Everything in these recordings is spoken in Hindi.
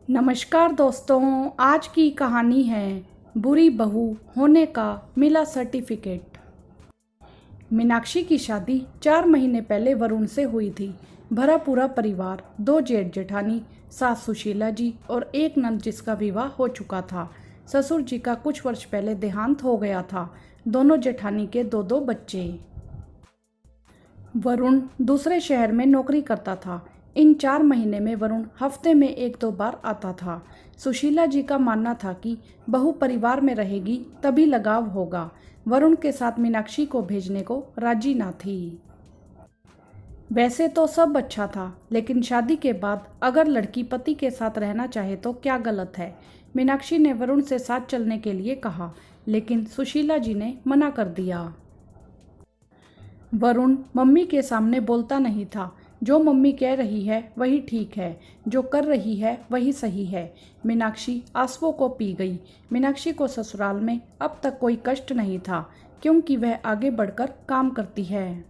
नमस्कार दोस्तों, आज की कहानी है बुरी बहू होने का मिला सर्टिफिकेट। मीनाक्षी की शादी 4 महीने पहले वरुण से हुई थी। भरा पूरा परिवार, 2 जेठ जेठानी, सास सुशीला जी और एक नंद जिसका विवाह हो चुका था। ससुर जी का कुछ वर्ष पहले देहांत हो गया था। दोनों जेठानी के 2-2 बच्चे। वरुण दूसरे शहर में नौकरी करता था। इन 4 महीने में वरुण हफ्ते में 1-2 बार आता था। सुशीला जी का मानना था कि बहू परिवार में रहेगी तभी लगाव होगा। वरुण के साथ मीनाक्षी को भेजने को राजी ना थी। वैसे तो सब अच्छा था, लेकिन शादी के बाद अगर लड़की पति के साथ रहना चाहे तो क्या गलत है। मीनाक्षी ने वरुण से साथ चलने के लिए कहा, लेकिन सुशीला जी ने मना कर दिया। वरुण मम्मी के सामने बोलता नहीं था। जो मम्मी कह रही है वही ठीक है, जो कर रही है वही सही है। मीनाक्षी आंसुओं को पी गई। मीनाक्षी को ससुराल में अब तक कोई कष्ट नहीं था, क्योंकि वह आगे बढ़कर काम करती है।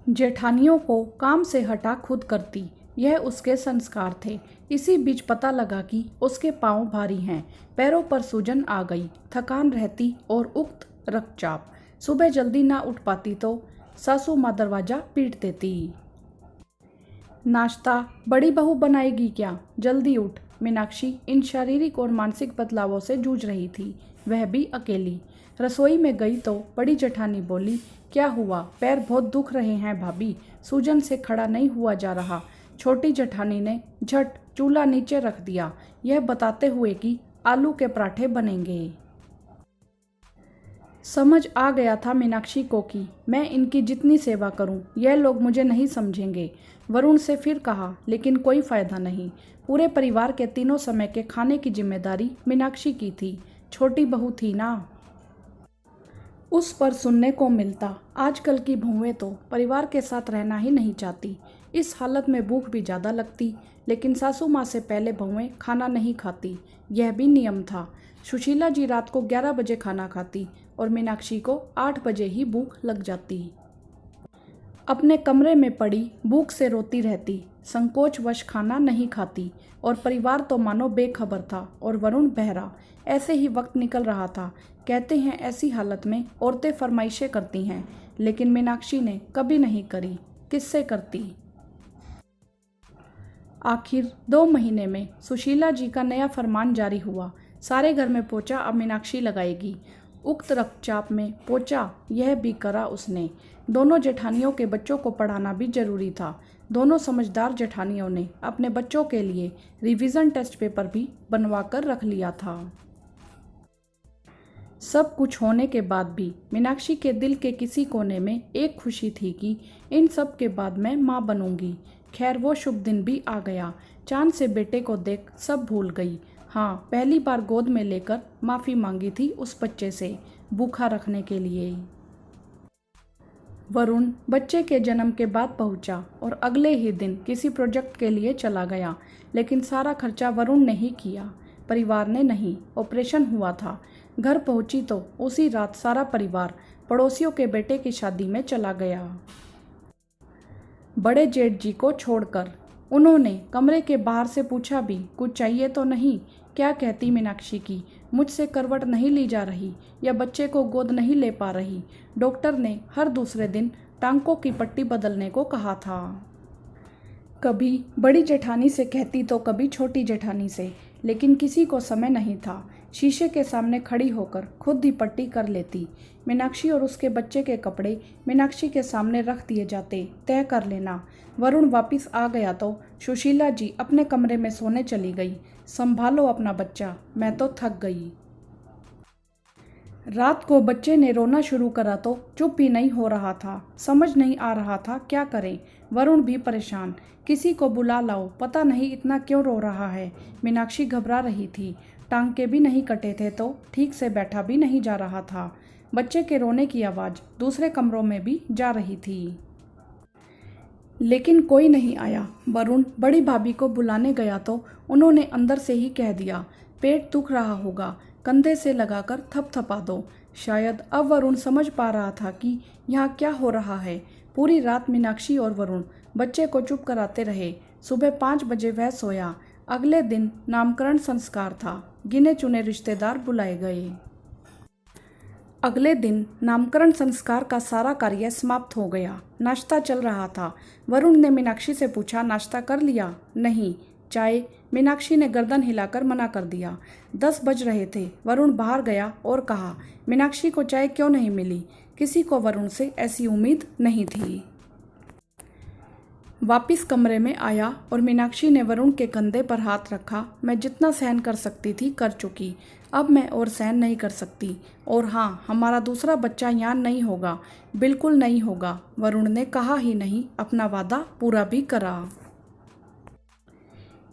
जेठानियों को काम से हटा खुद करती, यह उसके संस्कार थे। इसी बीच पता लगा कि उसके पांव भारी हैं, पैरों पर सूजन आ गई, थकान रहती और उक्त रक्तचाप। सुबह जल्दी ना उठ पाती तो सासू माँ दरवाजा पीट देती। नाश्ता बड़ी बहू बनाएगी क्या, जल्दी उठ। मीनाक्षी इन शारीरिक और मानसिक बदलावों से जूझ रही थी, वह भी अकेली। रसोई में गई तो बड़ी जेठानी बोली, क्या हुआ, पैर बहुत दुख रहे हैं भाभी, सूजन से खड़ा नहीं हुआ जा रहा। छोटी जेठानी ने झट चूल्हा नीचे रख दिया, यह बताते हुए कि आलू के पराठे बनेंगे। समझ आ गया था मीनाक्षी को कि मैं इनकी जितनी सेवा करूं, यह लोग मुझे नहीं समझेंगे। वरुण से फिर कहा, लेकिन कोई फायदा नहीं। पूरे परिवार के तीनों समय के खाने की जिम्मेदारी मीनाक्षी की थी। छोटी बहू थी ना, उस पर सुनने को मिलता। आजकल की बहुएं तो परिवार के साथ रहना ही नहीं चाहती। इस हालत में भूख भी ज़्यादा लगती, लेकिन सासू माँ से पहले बहुएं खाना नहीं खाती, यह भी नियम था। सुशीला जी रात को 11 बजे खाना खाती और मीनाक्षी को 8 बजे ही भूख लग जाती। अपने कमरे में पड़ी भूख से रोती रहती, संकोचवश खाना नहीं खाती, और परिवार तो मानो बेखबर था और वरुण बहरा। ऐसे ही वक्त निकल रहा था। कहते हैं ऐसी हालत में औरतें फरमाइशें करती हैं, लेकिन मीनाक्षी ने कभी नहीं करी, किससे करती। आखिर 2 महीने में सुशीला जी का नया फरमान जारी हुआ, सारे घर में पोछा अब मीनाक्षी लगाएगी। उक्त रक्तचाप में पोछा यह भी करा उसने। दोनों जेठानियों के बच्चों को पढ़ाना भी जरूरी था। दोनों समझदार जेठानियों ने अपने बच्चों के लिए रिवीजन टेस्ट पेपर भी बनवा कर रख लिया था। सब कुछ होने के बाद भी मीनाक्षी के दिल के किसी कोने में एक खुशी थी कि इन सब के बाद मैं माँ बनूंगी। खैर वो शुभ दिन भी आ गया। चांद से बेटे को देख सब भूल गई। हाँ, पहली बार गोद में लेकर माफ़ी मांगी थी उस बच्चे से, भूखा रखने के लिए। वरुण बच्चे के जन्म के बाद पहुंचा और अगले ही दिन किसी प्रोजेक्ट के लिए चला गया, लेकिन सारा खर्चा वरुण ने ही किया, परिवार ने नहीं। ऑपरेशन हुआ था। घर पहुंची तो उसी रात सारा परिवार पड़ोसियों के बेटे की शादी में चला गया, बड़े जेठ जी को छोड़कर। उन्होंने कमरे के बाहर से पूछा भी, कुछ चाहिए तो नहीं। क्या कहती मीनाक्षी की, मुझसे करवट नहीं ली जा रही या बच्चे को गोद नहीं ले पा रही। डॉक्टर ने हर दूसरे दिन टांकों की पट्टी बदलने को कहा था। कभी बड़ी जेठानी से कहती तो कभी छोटी जेठानी से, लेकिन किसी को समय नहीं था। शीशे के सामने खड़ी होकर खुद ही पट्टी कर लेती। मीनाक्षी और उसके बच्चे के कपड़े मीनाक्षी के सामने रख दिए जाते, तय कर लेना। वरुण वापस आ गया तो सुशीला जी अपने कमरे में सोने चली गई। संभालो अपना बच्चा, मैं तो थक गई। रात को बच्चे ने रोना शुरू करा तो चुप ही नहीं हो रहा था। समझ नहीं आ रहा था क्या करें। वरुण भी परेशान, किसी को बुला लाओ, पता नहीं इतना क्यों रो रहा है। मीनाक्षी घबरा रही थी, टांके भी नहीं कटे थे तो ठीक से बैठा भी नहीं जा रहा था। बच्चे के रोने की आवाज़ दूसरे कमरों में भी जा रही थी, लेकिन कोई नहीं आया। वरुण बड़ी भाभी को बुलाने गया तो उन्होंने अंदर से ही कह दिया, पेट दुख रहा होगा, कंधे से लगाकर थपथपा दो। शायद अब वरुण समझ पा रहा था कि यहाँ क्या हो रहा है। पूरी रात मीनाक्षी और वरुण बच्चे को चुप कराते रहे। सुबह 5 बजे वह सोया। अगले दिन नामकरण संस्कार था। गिने चुने रिश्तेदार बुलाए गए। अगले दिन नामकरण संस्कार का सारा कार्य समाप्त हो गया। नाश्ता चल रहा था। वरुण ने मीनाक्षी से पूछा, नाश्ता कर लिया? नहीं। चाय? मीनाक्षी ने गर्दन हिलाकर मना कर दिया। 10 बज रहे थे। वरुण बाहर गया और कहा, मीनाक्षी को चाय क्यों नहीं मिली? किसी को वरुण से ऐसी उम्मीद नहीं थी। वापिस कमरे में आया और मीनाक्षी ने वरुण के कंधे पर हाथ रखा। मैं जितना सहन कर सकती थी कर चुकी, अब मैं और सहन नहीं कर सकती। और हाँ, हमारा दूसरा बच्चा यहाँ नहीं होगा, बिल्कुल नहीं होगा। वरुण ने कहा ही नहीं, अपना वादा पूरा भी करा।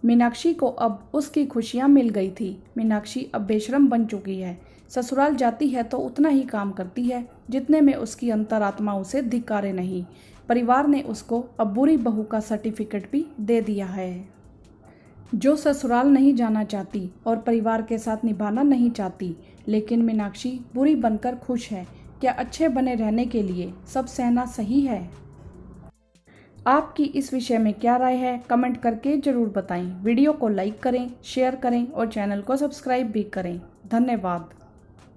मीनाक्षी को अब उसकी खुशियाँ मिल गई थी। मीनाक्षी अब बेशरम बन चुकी है। ससुराल जाती है तो उतना ही काम करती है जितने में उसकी अंतरात्मा उसे धिक्कारे नहीं। परिवार ने उसको अब बुरी बहू का सर्टिफिकेट भी दे दिया है। जो ससुराल नहीं जाना चाहती और परिवार के साथ निभाना नहीं चाहती, लेकिन मीनाक्षी बुरी बनकर खुश है। क्या अच्छे बने रहने के लिए सब सहना सही है? आपकी इस विषय में क्या राय है? कमेंट करके ज़रूर बताएं। वीडियो को लाइक करें, शेयर करें और चैनल को सब्सक्राइब भी करें। धन्यवाद।